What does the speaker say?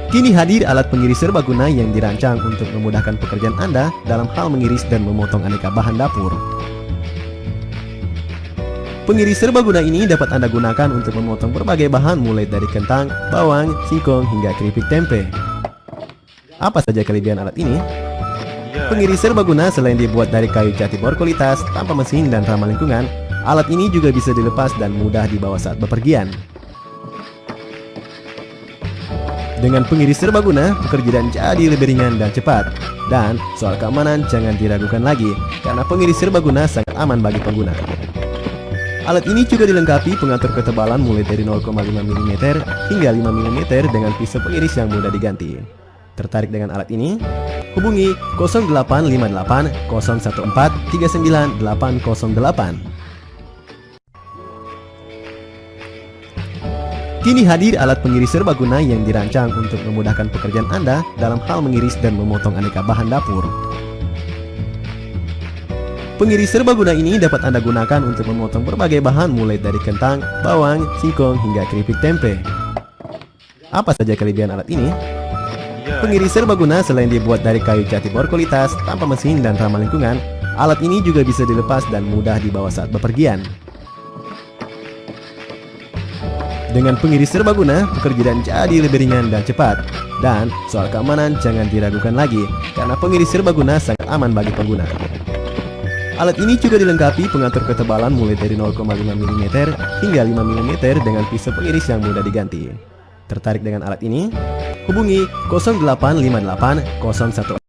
Kini hadir alat pengiris serbaguna yang dirancang untuk memudahkan pekerjaan Anda dalam hal mengiris dan memotong aneka bahan dapur. Pengiris serbaguna ini dapat Anda gunakan untuk memotong berbagai bahan mulai dari kentang, bawang, singkong, hingga keripik tempe. Apa saja kelebihan alat ini? Pengiris serbaguna selain dibuat dari kayu jati berkualitas, tanpa mesin dan ramah lingkungan, alat ini juga bisa dilepas dan mudah dibawa saat bepergian. Dengan pengiris serbaguna, pekerjaan jadi lebih ringan dan cepat. Dan soal keamanan jangan diragukan lagi, karena pengiris serbaguna sangat aman bagi pengguna. Alat ini juga dilengkapi pengatur ketebalan mulai dari 0,5 mm hingga 5 mm dengan pisau pengiris yang mudah diganti. Tertarik dengan alat ini? Hubungi 0858 014 39808. Kini hadir alat pengiris serbaguna yang dirancang untuk memudahkan pekerjaan Anda dalam hal mengiris dan memotong aneka bahan dapur. Pengiris serbaguna ini dapat Anda gunakan untuk memotong berbagai bahan mulai dari kentang, bawang, singkong, hingga keripik tempe. Apa saja kelebihan alat ini? Pengiris serbaguna selain dibuat dari kayu jati berkualitas, tanpa mesin dan ramah lingkungan, alat ini juga bisa dilepas dan mudah dibawa saat bepergian. Dengan pengiris serbaguna, pekerjaan jadi lebih ringan dan cepat. Dan soal keamanan jangan diragukan lagi, karena pengiris serbaguna sangat aman bagi pengguna. Alat ini juga dilengkapi pengatur ketebalan mulai dari 0,5 mm hingga 5 mm dengan pisau pengiris yang mudah diganti. Tertarik dengan alat ini? Hubungi 0858 014